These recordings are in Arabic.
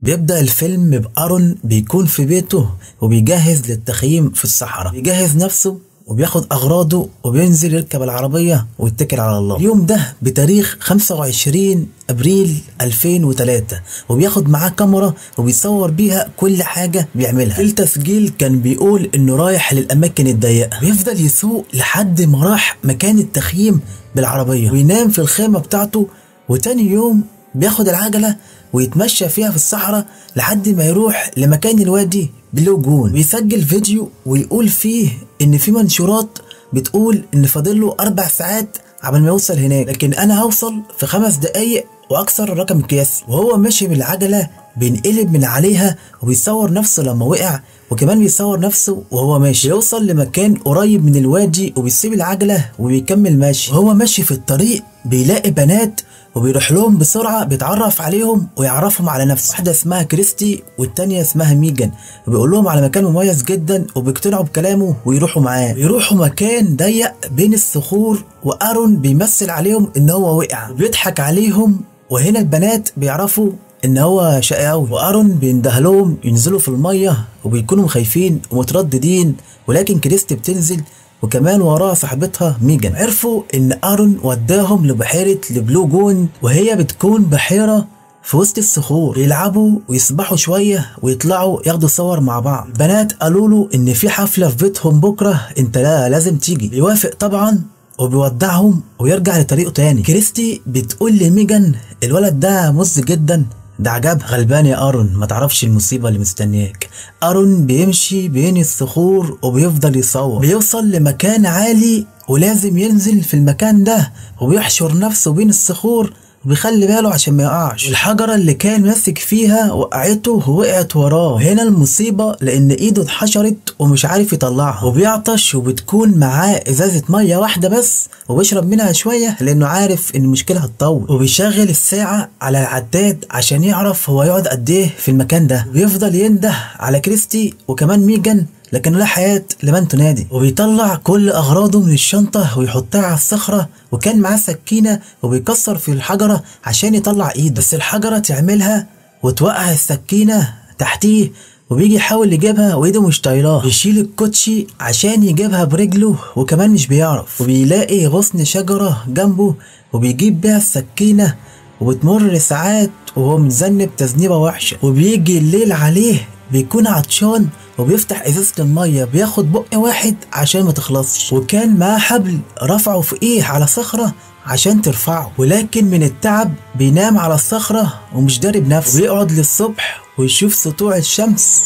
بيبدأ الفيلم بأرون بيكون في بيته وبيجهز للتخييم في الصحراء. بيجهز نفسه وبياخد أغراضه وبينزل يركب العربية ويتكل على الله. اليوم ده بتاريخ 25 أبريل 2003، وبياخد معاه كاميرا وبيصور بيها كل حاجة بيعملها. في التسجيل كان بيقول إنه رايح للأماكن الضيقة. بيفضل يسوق لحد ما راح مكان التخييم بالعربية وينام في الخيمة بتاعته، وتاني يوم بياخد العجلة ويتمشى فيها في الصحراء لحد ما يروح لمكان الوادي بلو جون. بيسجل فيديو ويقول فيه ان في منشورات بتقول ان فاضله 4 ساعات قبل ما يوصل هناك، لكن انا هوصل في 5 دقايق واكسر الرقم القياسي. وهو ماشي بالعجلة بينقلب من عليها وبيصور نفسه لما وقع، وكمان بيصور نفسه وهو ماشي. يوصل لمكان قريب من الوادي وبيسيب العجلة وبيكمل ماشي. وهو ماشي في الطريق بيلاقي بنات وبيروح لهم بسرعة، بيتعرف عليهم ويعرفهم على نفسه. واحدة اسمها كريستي والتانية اسمها ميجان، وبيقول لهم على مكان مميز جدا وبيقتنعوا بكلامه ويروحوا معاه. بيروحوا مكان ضيق بين الصخور، وأرون بيمثل عليهم ان هو وقع وبيضحك عليهم، وهنا البنات بيعرفوا ان هو شقي قوي. وأرون بينده لهم ينزلوا في المية وبيكونوا خايفين ومترددين، ولكن كريستي بتنزل وكمان وراها صاحبتها ميجان. عرفوا ان أرون وداهم لبحيرة البلو جون، وهي بتكون بحيرة في وسط الصخور. بيلعبوا ويسبحوا شوية ويطلعوا ياخدوا صور مع بعض. البنات قالوا له ان في حفلة في بيتهم بكرة، انت لازم تيجي. بيوافق طبعا وبيودعهم ويرجع لطريقه تاني. كريستي بتقول لميجان الولد ده مز جدا، ده عجب غلبان يا أرون، ما تعرفش المصيبة اللي مستنياك. أرون بيمشي بين الصخور وبيفضل يصور. بيوصل لمكان عالي ولازم ينزل في المكان ده، وبيحشر نفسه بين الصخور وبيخلي باله عشان ما يقعش. والحجرة اللي كان ماسك فيها وقعته ووقعت وراه. هنا المصيبة لأن إيده اتحشرت ومش عارف يطلعها، وبيعطش وبتكون معاه إزازة مية واحدة بس وبيشرب منها شوية لأنه عارف إن المشكلة هتطول. وبيشغل الساعة على العداد عشان يعرف هو يقعد قد إيه في المكان ده. بيفضل ينده على كريستي وكمان ميجان، لكن لا حياة لمن تنادي. وبيطلع كل أغراضه من الشنطة ويحطها على الصخرة، وكان معاه سكينة وبيكسر في الحجرة عشان يطلع إيده، بس الحجرة تعملها وتوقع السكينة تحتيه، وبيجي يحاول يجيبها وإيده مش طايلاه. بيشيل الكوتشي عشان يجيبها برجله وكمان مش بيعرف. وبيلاقي غصن شجرة جنبه وبيجيب بيها السكينة، وبتمر ساعات وهو متذنب تذنيبة وحشة. وبيجي الليل عليه بيكون عطشان وبيفتح ازازة المية، بياخد بق واحد عشان ما تخلصش. وكان معاه حبل رفعه فوقيه على صخرة عشان ترفعه، ولكن من التعب بينام على الصخرة ومش داري بنفسه. وبيقعد للصبح ويشوف سطوع الشمس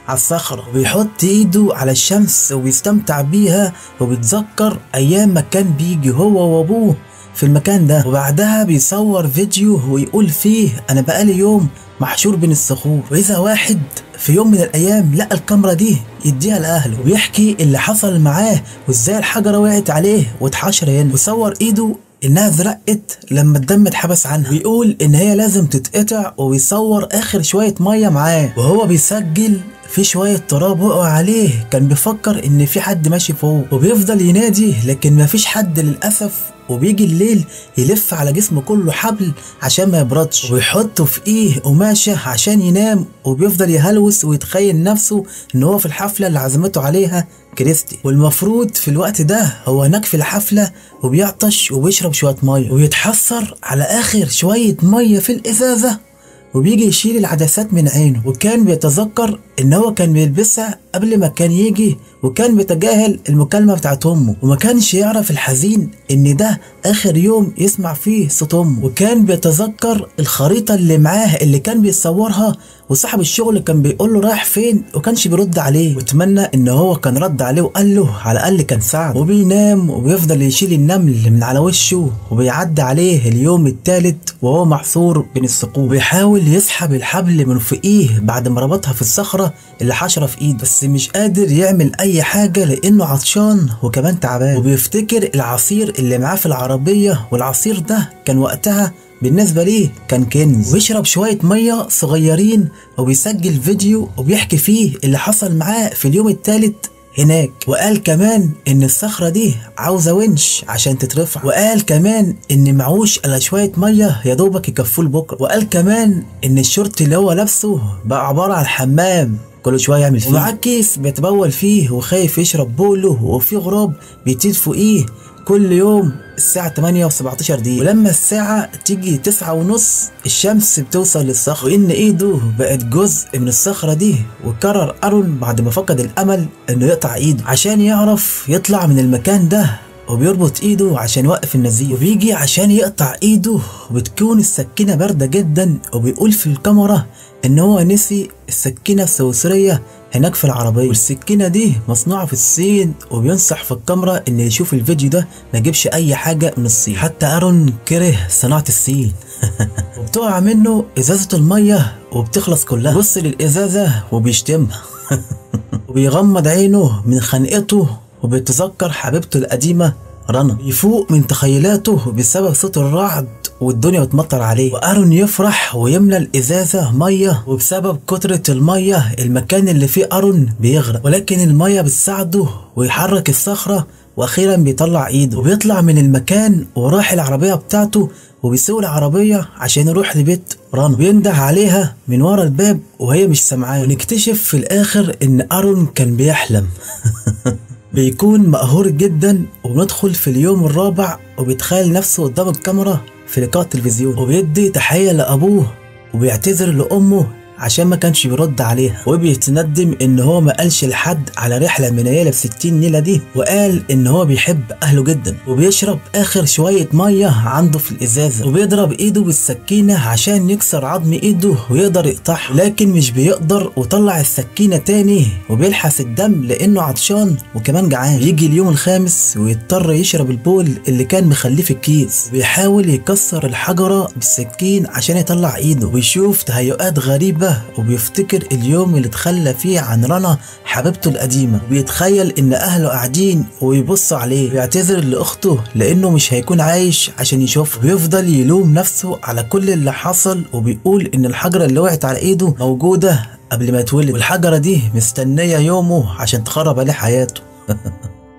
على الصخرة، وبيحط ايده على الشمس وبيستمتع بيها، وبيتذكر ايام ما كان بيجي هو وابوه في المكان ده. وبعدها بيصور فيديو ويقول فيه انا بقالي يوم محشور بين الصخور، واذا واحد في يوم من الايام لقى الكاميرا دي يديها لاهله، وبيحكي اللي حصل معاه وازاي الحجره وقعت عليه واتحشر هنا. وصور ايده انها زرقت لما الدم اتحبس عنها، ويقول ان هي لازم تتقطع. وبيصور اخر شويه ميه معاه وهو بيسجل في شوية تراب وقعوا عليه، كان بيفكر ان في حد ماشي فوق وبيفضل ينادي لكن مفيش حد للأسف. وبيجي الليل يلف على جسمه كله حبل عشان ما يبردش، ويحطه في ايه قماشة عشان ينام، وبيفضل يهلوس ويتخيل نفسه ان هو في الحفلة اللي عزمته عليها كريستي. والمفروض في الوقت ده هو هناك في الحفلة وبيعطش وبيشرب شوية مية، ويتحسر على اخر شوية مية في الازازة، وبيجي يشيل العدسات من عينه. وكان بيتذكر ان هو كان بيلبسها قبل ما كان يجي، وكان بيتجاهل المكالمة بتاعت امه، وما كانش يعرف الحزين ان ده اخر يوم يسمع فيه صوت امه. وكان بيتذكر الخريطة اللي معاه اللي كان بيصورها، وصاحب الشغل كان بيقول له رايح فين وكانش بيرد عليه، واتمنى ان هو كان رد عليه وقال له على الاقل كان ساعده. وبينام وبيفضل يشيل النمل من على وشه، وبيعدي عليه اليوم الثالث وهو محصور بين الصخور. بيحاول يسحب الحبل من فوقيه بعد ما ربطها في الصخرة اللي حشرة في ايده، بس مش قادر يعمل اي حاجة لانه عطشان وكمان تعبان. وبيفتكر العصير اللي معاه في العربية، والعصير ده كان وقتها بالنسبة ليه كان كنز. وبيشرب شوية مية صغيرين وبيسجل فيديو وبيحكي فيه اللي حصل معاه في اليوم الثالث هناك. وقال كمان ان الصخرة دي عاوزة ونش عشان تترفع. وقال كمان ان معوش الا شوية مية يا دوبك يكفوه لبكرة. وقال كمان ان الشورت اللي هو لابسه بقى عبارة عن حمام كل شويه يعمل فيه، ومعاه كيس بيتبول فيه وخايف يشرب بوله، وفي غراب بيطير فوقيه كل يوم الساعة 8:17 دقيقة. ولما الساعة تيجي 9:30 الشمس بتوصل للصخرة، وإن إيده بقت جزء من الصخرة دي. وقرر أرون بعد ما فقد الأمل إنه يقطع إيده عشان يعرف يطلع من المكان ده، وبيربط ايده عشان يوقف النزيف. وبيجي عشان يقطع ايده وبتكون السكينة باردة جدا، وبيقول في الكاميرا ان هو نسي السكينة السويسرية هناك في العربية، والسكينة دي مصنوعة في الصين. وبينصح في الكاميرا ان اللي يشوف الفيديو ده ما يجيبش اي حاجة من الصين. حتى ارون كره صناعة الصين. وبتقع منه ازازة المية وبتخلص كلها. بص للازازة وبيشتمها. وبيغمض عينه من خنقته وبيتذكر حبيبته القديمة رنا. بيفوق من تخيلاته بسبب صوت الرعد والدنيا بتمطر عليه. وارون يفرح ويملى الازازة مية، وبسبب كترة المية المكان اللي فيه ارون بيغرق، ولكن المية بتساعده ويحرك الصخرة، واخيرا بيطلع ايده وبيطلع من المكان وراح العربية بتاعته وبيسوق العربية عشان يروح لبيت رنا. بينده عليها من ورا الباب وهي مش سامعاه. ونكتشف في الاخر ان ارون كان بيحلم. بيكون مقهور جدا، وبندخل في اليوم الرابع وبيتخيل نفسه قدام الكاميرا في لقاء تلفزيون، وبيدي تحية لأبوه وبيعتذر لأمه عشان ما كانش بيرد عليها، وبيتندم ان هو ما قالش لحد على رحله منيله ب60 نيله دي، وقال ان هو بيحب اهله جدا. وبيشرب اخر شويه ميه عنده في الازازه، وبيضرب ايده بالسكينه عشان يكسر عظم ايده ويقدر يقطعها، لكن مش بيقدر وطلع السكينه تاني وبيلحس الدم لانه عطشان وكمان جعان. بيجي اليوم الخامس ويضطر يشرب البول اللي كان مخليه في الكيس. بيحاول يكسر الحجره بالسكين عشان يطلع ايده، ويشوف تهيؤات غريبه، وبيفتكر اليوم اللي اتخلى فيه عن رنا حبيبته القديمة. وبيتخيل ان اهله قاعدين ويبص عليه. بيعتذر لاخته لانه مش هيكون عايش عشان يشوفه. بيفضل يلوم نفسه على كل اللي حصل، وبيقول ان الحجرة اللي وقعت على ايده موجودة قبل ما يتولد، والحجرة دي مستنية يومه عشان تخرب عليه حياته.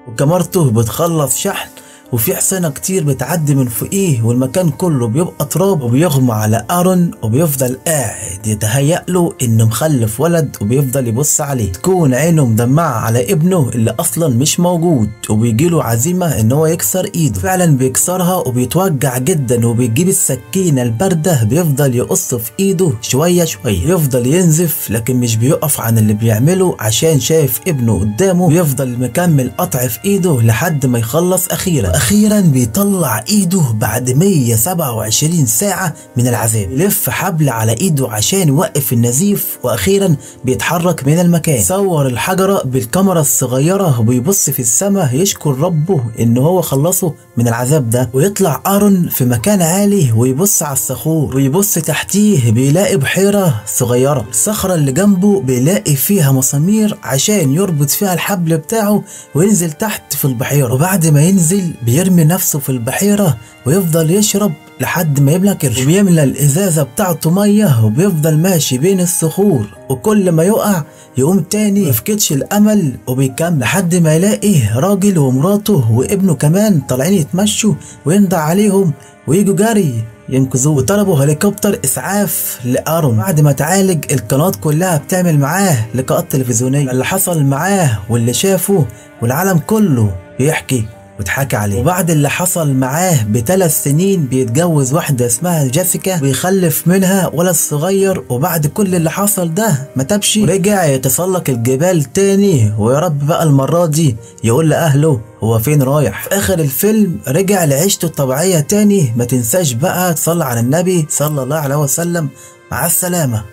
وكاميرته بتخلص شحن، وفي حصينة كتير بتعدي من فوقيه، والمكان كله بيبقى تراب. وبيغمى على ارون وبيفضل قاعد يتهيأ له انه مخلف ولد، وبيفضل يبص عليه. تكون عينه مدمعة على ابنه اللي اصلا مش موجود، وبيجيله عزيمة ان هو يكسر ايده. فعلا بيكسرها وبيتوجع جدا، وبيجيب السكينة الباردة بيفضل يقص في ايده شوية شوية. يفضل ينزف لكن مش بيقف عن اللي بيعمله عشان شايف ابنه قدامه. بيفضل مكمل قطع في ايده لحد ما يخلص اخيرا بيطلع ايده بعد 127 ساعة من العذاب. يلف حبل على ايده عشان يوقف النزيف، واخيرا بيتحرك من المكان. صور الحجرة بالكاميرا الصغيرة وبيبص في السماء يشكر ربه ان هو خلصه من العذاب ده. ويطلع ارون في مكان عالي ويبص على الصخور، ويبص تحتيه بيلاقي بحيرة صغيرة. الصخرة اللي جنبه بيلاقي فيها مسامير عشان يربط فيها الحبل بتاعه وينزل تحت في البحيرة. وبعد ما ينزل بيرمي نفسه في البحيرة ويفضل يشرب لحد ما يملى كرش. وبيملى الازازة بتاعته مية، وبيفضل ماشي بين الصخور، وكل ما يقع يقوم تاني ميفقدش الامل وبيكمل لحد ما يلاقي راجل ومراته وابنه كمان طالعين يتمشوا، ويندع عليهم ويجوا جري ينقذوه. وطلبوا هليكوبتر اسعاف لارون. بعد ما تعالج القنوات كلها بتعمل معاه لقاءات تلفزيونيه اللي حصل معاه واللي شافه، والعالم كله بيحكي واتحكى عليه. وبعد اللي حصل معاه ب3 سنين بيتجوز واحدة اسمها جيسيكا، بيخلف منها ولد صغير. وبعد كل اللي حصل ده ما تبش، ورجع يتسلق الجبال تاني، ويا رب بقى المرة دي يقول لأهله هو فين رايح. في آخر الفيلم رجع لعيشته الطبيعية تاني. ما تنساش بقى تصلي على النبي صلى الله عليه وسلم. مع السلامة.